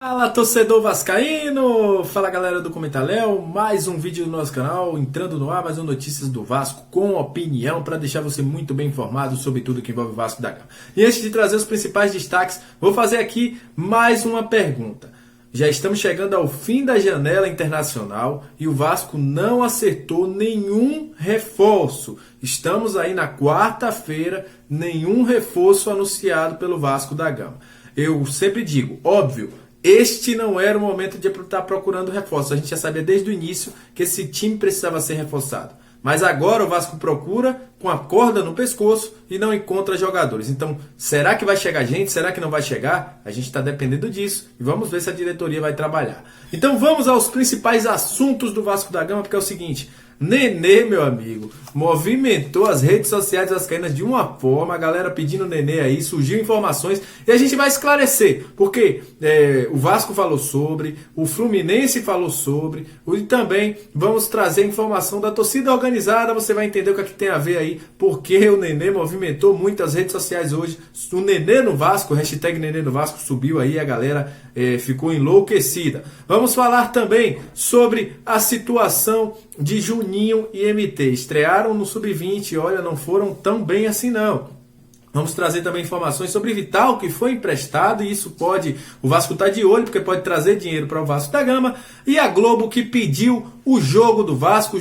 Fala, torcedor vascaíno! Fala, galera do Comentaléu, mais um vídeo do nosso canal, entrando no ar, mais um Notícias do Vasco com opinião, para deixar você muito bem informado sobre tudo que envolve o Vasco da Gama. E antes de trazer os principais destaques, vou fazer aqui mais uma pergunta. Já estamos chegando ao fim da janela internacional e o Vasco não acertou nenhum reforço. Estamos aí na quarta-feira, nenhum reforço anunciado pelo Vasco da Gama. Eu sempre digo, óbvio, este não era o momento de estar procurando reforço. A gente já sabia desde o início que esse time precisava ser reforçado. Mas agora o Vasco procura com a corda no pescoço e não encontra jogadores. Então, será que vai chegar gente? Será que não vai chegar? A gente está dependendo disso e vamos ver se a diretoria vai trabalhar. Então vamos aos principais assuntos do Vasco da Gama, porque é o seguinte: Nenê, meu amigo, movimentou as redes sociais vascaínas de uma forma, a galera pedindo Nenê aí, surgiu informações e a gente vai esclarecer, porque o Vasco falou sobre, o Fluminense falou sobre, e também vamos trazer informação da torcida organizada. Você vai entender o que, é que tem a ver aí, porque o Nenê movimentou muito as redes sociais hoje. O Nenê no Vasco, o hashtag Nenê no Vasco subiu aí, a galera ficou enlouquecida. Vamos falar também sobre a situação de Juninho e MT. Estrearam no Sub-20, olha, não foram tão bem assim não. Vamos trazer também informações sobre Vital, que foi emprestado, e isso pode, o Vasco está de olho, porque pode trazer dinheiro para o Vasco da Gama, e a Globo que pediu o jogo do Vasco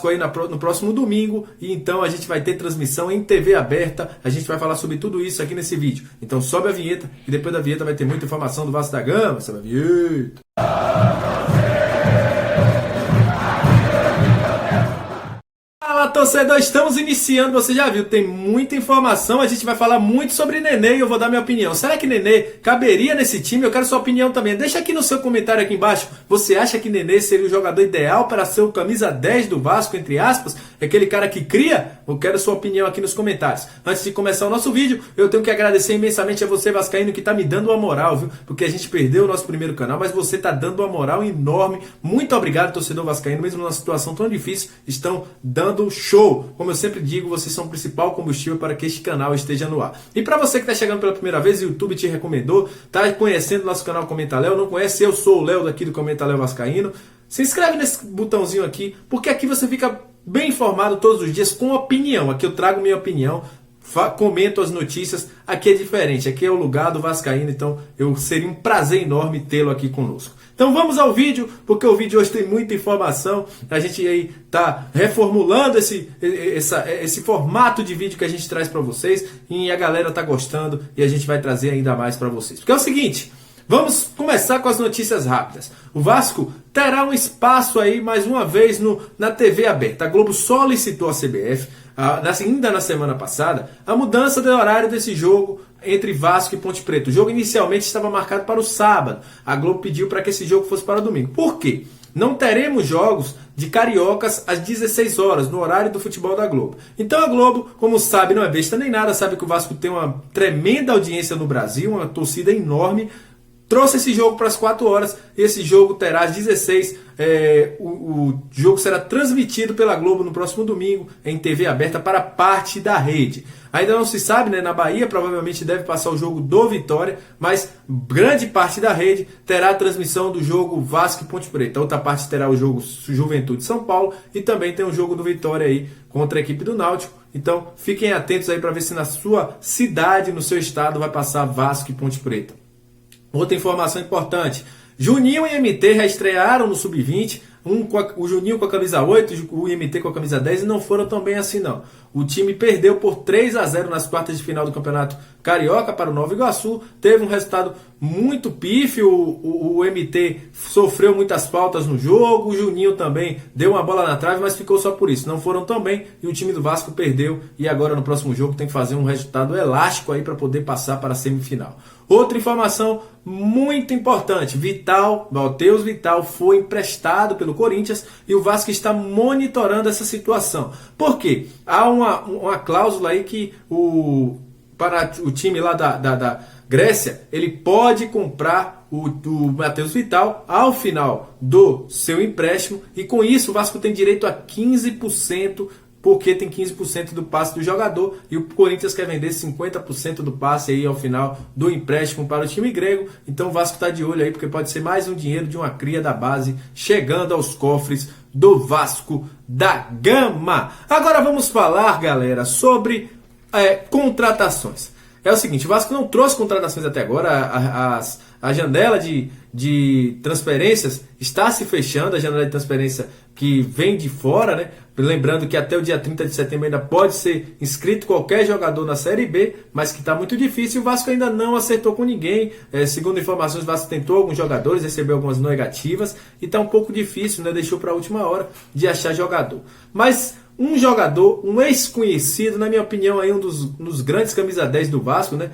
aí no próximo domingo, e então a gente vai ter transmissão em TV aberta, a gente vai falar sobre tudo isso aqui nesse vídeo. Então sobe a vinheta, e depois da vinheta vai ter muita informação do Vasco da Gama. Sobe a vinheta. Fala, torcedor, estamos iniciando, você já viu, tem muita informação, a gente vai falar muito sobre Nenê e eu vou dar minha opinião. Será que Nenê caberia nesse time? Eu quero sua opinião também. Deixa aqui no seu comentário aqui embaixo, você acha que Nenê seria o jogador ideal para ser o camisa 10 do Vasco, entre aspas? Aquele cara que cria? Eu quero sua opinião aqui nos comentários. Antes de começar o nosso vídeo, eu tenho que agradecer imensamente a você, vascaíno, que tá me dando uma moral, viu? Porque a gente perdeu o nosso primeiro canal, mas você tá dando uma moral enorme. Muito obrigado, torcedor vascaíno, mesmo numa situação tão difícil, estão dando show. Como eu sempre digo, vocês são o principal combustível para que este canal esteja no ar. E para você que está chegando pela primeira vez, o YouTube te recomendou, tá conhecendo nosso canal Comentaléu, não conhece, eu sou o Léo daqui do Comentaléu Vascaíno. Se inscreve nesse botãozinho aqui, porque aqui você fica bem informado todos os dias com opinião. Aqui eu trago minha opinião, comento as notícias. Aqui é diferente, aqui é o lugar do vascaíno, então seria um prazer enorme tê-lo aqui conosco. Então vamos ao vídeo, porque o vídeo hoje tem muita informação. A gente aí tá reformulando esse formato de vídeo que a gente traz para vocês, e a galera tá gostando e a gente vai trazer ainda mais para vocês. Porque é o seguinte, vamos começar com as notícias rápidas. O Vasco terá um espaço aí mais uma vez na TV aberta. A Globo solicitou à CBF, ainda na semana passada, a mudança do horário desse jogo entre Vasco e Ponte Preta. O jogo inicialmente estava marcado para o sábado. A Globo pediu para que esse jogo fosse para o domingo. Por quê? Não teremos jogos de cariocas às 16 horas, no horário do futebol da Globo. Então a Globo, como sabe, não é besta nem nada, sabe que o Vasco tem uma tremenda audiência no Brasil, uma torcida enorme, trouxe esse jogo para as 4 horas. Esse jogo terá às 16. O jogo será transmitido pela Globo no próximo domingo em TV aberta para parte da rede. Ainda não se sabe, né? Na Bahia provavelmente deve passar o jogo do Vitória, mas grande parte da rede terá a transmissão do jogo Vasco e Ponte Preta. Outra parte terá o jogo Juventude São Paulo e também tem o jogo do Vitória aí contra a equipe do Náutico. Então fiquem atentos aí para ver se na sua cidade, no seu estado, vai passar Vasco e Ponte Preta. Outra informação importante: Juninho e MT já estrearam no Sub-20, o Juninho com a camisa 8, o MT com a camisa 10, e não foram tão bem assim não. O time perdeu por 3-0 nas quartas de final do Campeonato Carioca para o Nova Iguaçu, teve um resultado muito pífio, o MT sofreu muitas faltas no jogo, o Juninho também deu uma bola na trave, mas ficou só por isso. Não foram tão bem e o time do Vasco perdeu, e agora no próximo jogo tem que fazer um resultado elástico aí para poder passar para a semifinal. Outra informação muito importante: Matheus Vital foi emprestado pelo Corinthians e o Vasco está monitorando essa situação. Por quê? Há uma cláusula aí que para o time lá da Grécia, ele pode comprar o Matheus Vital ao final do seu empréstimo, e com isso o Vasco tem direito a 15% porque tem 15% do passe do jogador e o Corinthians quer vender 50% do passe aí ao final do empréstimo para o time grego. Então o Vasco está de olho aí, porque pode ser mais um dinheiro de uma cria da base chegando aos cofres do Vasco da Gama. Agora vamos falar, galera, sobre contratações. É o seguinte, o Vasco não trouxe contratações até agora, a janela de transferências está se fechando, a janela de transferência que vem de fora, né? Lembrando que até o dia 30 de setembro ainda pode ser inscrito qualquer jogador na Série B, mas que está muito difícil. O Vasco ainda não acertou com ninguém. Segundo informações, o Vasco tentou alguns jogadores, recebeu algumas negativas e está um pouco difícil, né? Deixou para a última hora de achar jogador. Mas um jogador, um ex-conhecido, na minha opinião, aí um dos grandes camisa 10 do Vasco, né?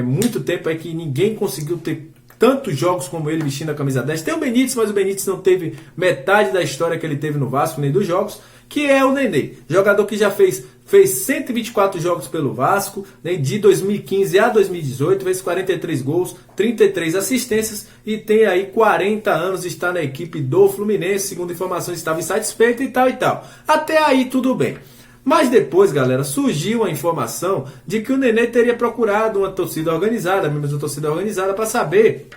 Muito tempo aí que ninguém conseguiu ter tantos jogos como ele vestindo a camisa 10. Tem o Benítez, mas o Benítez não teve metade da história que ele teve no Vasco, nem dos jogos, que é o Nenê. Jogador que já fez 124 jogos pelo Vasco, né, de 2015 a 2018, fez 43 gols, 33 assistências e tem aí 40 anos, está na equipe do Fluminense, segundo informações estava insatisfeito e tal e tal. Até aí tudo bem. Mas depois, galera, surgiu a informação de que o Nenê teria procurado uma torcida organizada, membros da torcida organizada, para saber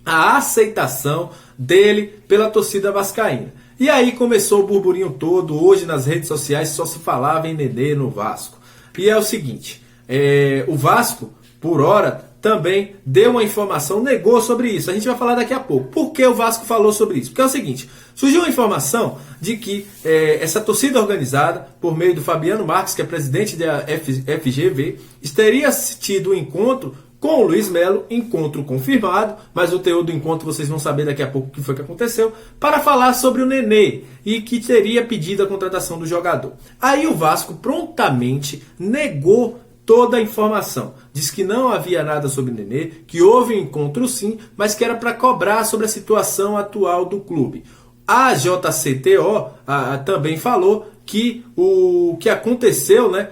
a aceitação dele pela torcida vascaína. E aí começou o burburinho todo. Hoje nas redes sociais só se falava em Nenê no Vasco. E é o seguinte, o Vasco, por hora, também deu uma informação, negou sobre isso. A gente vai falar daqui a pouco. Por que o Vasco falou sobre isso? Porque é o seguinte, surgiu uma informação de que essa torcida organizada, por meio do Fabiano Marques, que é presidente da FGV, teria tido um encontro com o Luiz Melo, encontro confirmado, mas o teor do encontro vocês vão saber daqui a pouco o que foi que aconteceu, para falar sobre o Nenê e que teria pedido a contratação do jogador. Aí o Vasco prontamente negou toda a informação. Diz que não havia nada sobre o Nenê, que houve um encontro sim, mas que era para cobrar sobre a situação atual do clube. A JCTO também falou que o que aconteceu, né,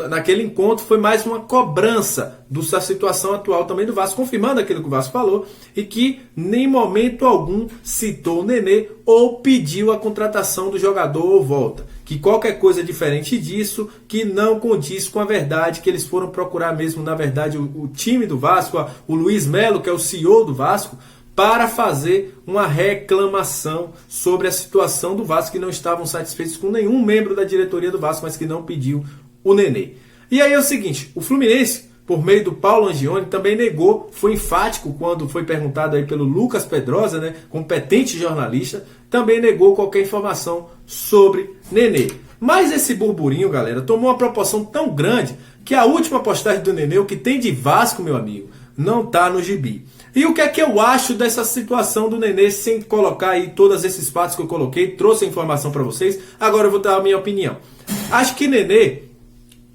naquele encontro foi mais uma cobrança da situação atual também do Vasco, confirmando aquilo que o Vasco falou, e que nem momento algum citou o Nenê ou pediu a contratação do jogador ou volta. Que qualquer coisa diferente disso, que não condiz com a verdade, que eles foram procurar mesmo, na verdade, o time do Vasco, o Luiz Melo, que é o CEO do Vasco, para fazer uma reclamação sobre a situação do Vasco, que não estavam satisfeitos com nenhum membro da diretoria do Vasco, mas que não pediu o Nenê. E aí é o seguinte, o Fluminense, por meio do Paulo Angione, também negou, foi enfático quando foi perguntado aí pelo Lucas Pedrosa, né, competente jornalista, também negou qualquer informação sobre Nenê. Mas esse burburinho, galera, tomou uma proporção tão grande que a última postagem do Nenê, o que tem de Vasco, meu amigo, não tá no gibi. E o que é que eu acho dessa situação do Nenê, sem colocar aí todos esses fatos que eu coloquei, trouxe a informação para vocês, agora eu vou dar a minha opinião. Acho que Nenê,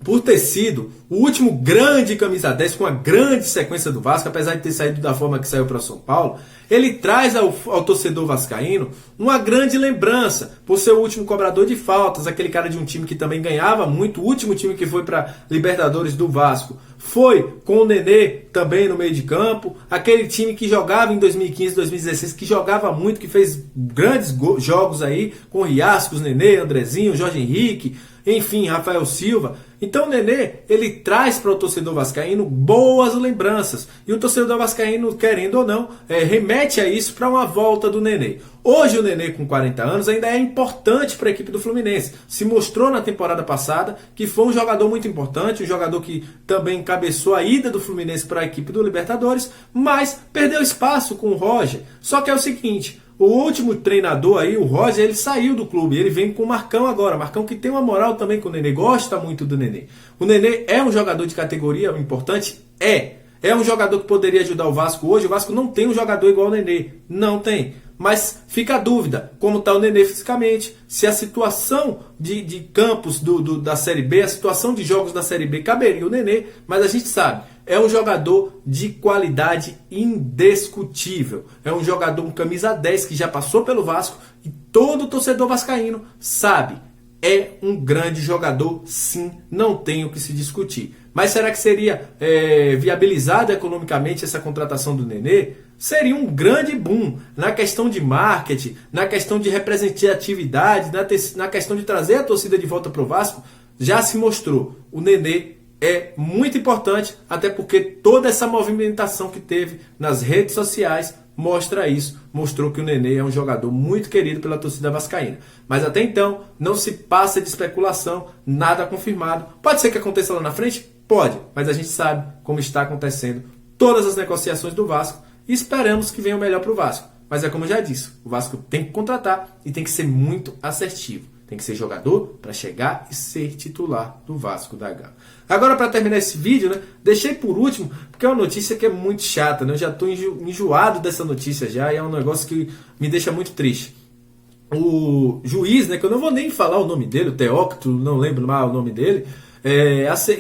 por ter sido o último grande camisa 10 com a grande sequência do Vasco, apesar de ter saído da forma que saiu para São Paulo, ele traz ao torcedor vascaíno uma grande lembrança, por ser o último cobrador de faltas, aquele cara de um time que também ganhava muito, o último time que foi para Libertadores do Vasco foi com o Nenê também no meio de campo, aquele time que jogava em 2015, 2016, que jogava muito, que fez grandes jogos aí, com Riascos, Nenê, Andrezinho, Jorge Henrique, enfim, Rafael Silva. Então o Nenê, ele traz para o torcedor vascaíno boas lembranças. E o torcedor vascaíno, querendo ou não, remete a isso para uma volta do Nenê. Hoje o Nenê, com 40 anos, ainda é importante para a equipe do Fluminense. Se mostrou na temporada passada que foi um jogador muito importante, um jogador que também encabeçou a ida do Fluminense para a equipe do Libertadores, mas perdeu espaço com o Roger. Só que é o seguinte, o último treinador aí, o Roger, ele saiu do clube, ele vem com o Marcão agora. Marcão que tem uma moral também com o Nenê, gosta muito do Nenê. O Nenê é um jogador de categoria importante? É um jogador que poderia ajudar o Vasco hoje. O Vasco não tem um jogador igual o Nenê, não tem. Mas fica a dúvida, como está o Nenê fisicamente, se a situação de campos da Série B, a situação de jogos da Série B caberia o Nenê, mas a gente sabe, é um jogador de qualidade indiscutível. É um jogador, um camisa 10 que já passou pelo Vasco e todo torcedor vascaíno sabe. É um grande jogador, sim, não tem o que se discutir. Mas será que seria viabilizada economicamente essa contratação do Nenê? seria um grande boom na questão de marketing, na questão de representatividade, na questão de trazer a torcida de volta para o Vasco. Já se mostrou, o Nenê é muito importante, até porque toda essa movimentação que teve nas redes sociais mostra isso, mostrou que o Nenê é um jogador muito querido pela torcida vascaína. Mas até então, não se passa de especulação, nada confirmado. Pode ser que aconteça lá na frente? Pode, mas a gente sabe como está acontecendo todas as negociações do Vasco e esperamos que venha o melhor para o Vasco. Mas é como eu já disse, o Vasco tem que contratar e tem que ser muito assertivo. Tem que ser jogador para chegar e ser titular do Vasco da Gama. Agora, para terminar esse vídeo, né, deixei por último, porque é uma notícia que é muito chata, né? Eu já estou enjoado dessa notícia já, e é um negócio que me deixa muito triste. O juiz, né, que eu não vou nem falar o nome dele, o Teócrito, não lembro mais o nome dele,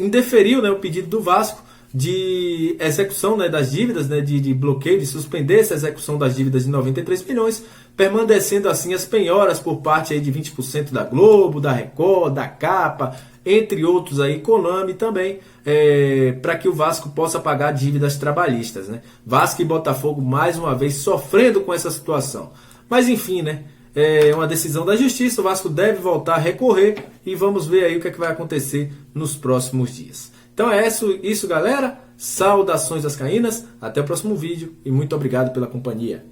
indeferiu, né, o pedido do Vasco de execução, né, das dívidas, né, de bloqueio, de suspender essa execução das dívidas de 93 milhões, permanecendo assim as penhoras por parte aí de 20% da Globo, da Record, da Capa, entre outros aí, Konami também, para que o Vasco possa pagar dívidas trabalhistas, né? Vasco e Botafogo mais uma vez sofrendo com essa situação. Mas enfim, né? É uma decisão da Justiça, o Vasco deve voltar a recorrer e vamos ver aí o que é que vai acontecer nos próximos dias. Então é isso, galera. Saudações vascaínas, até o próximo vídeo e muito obrigado pela companhia.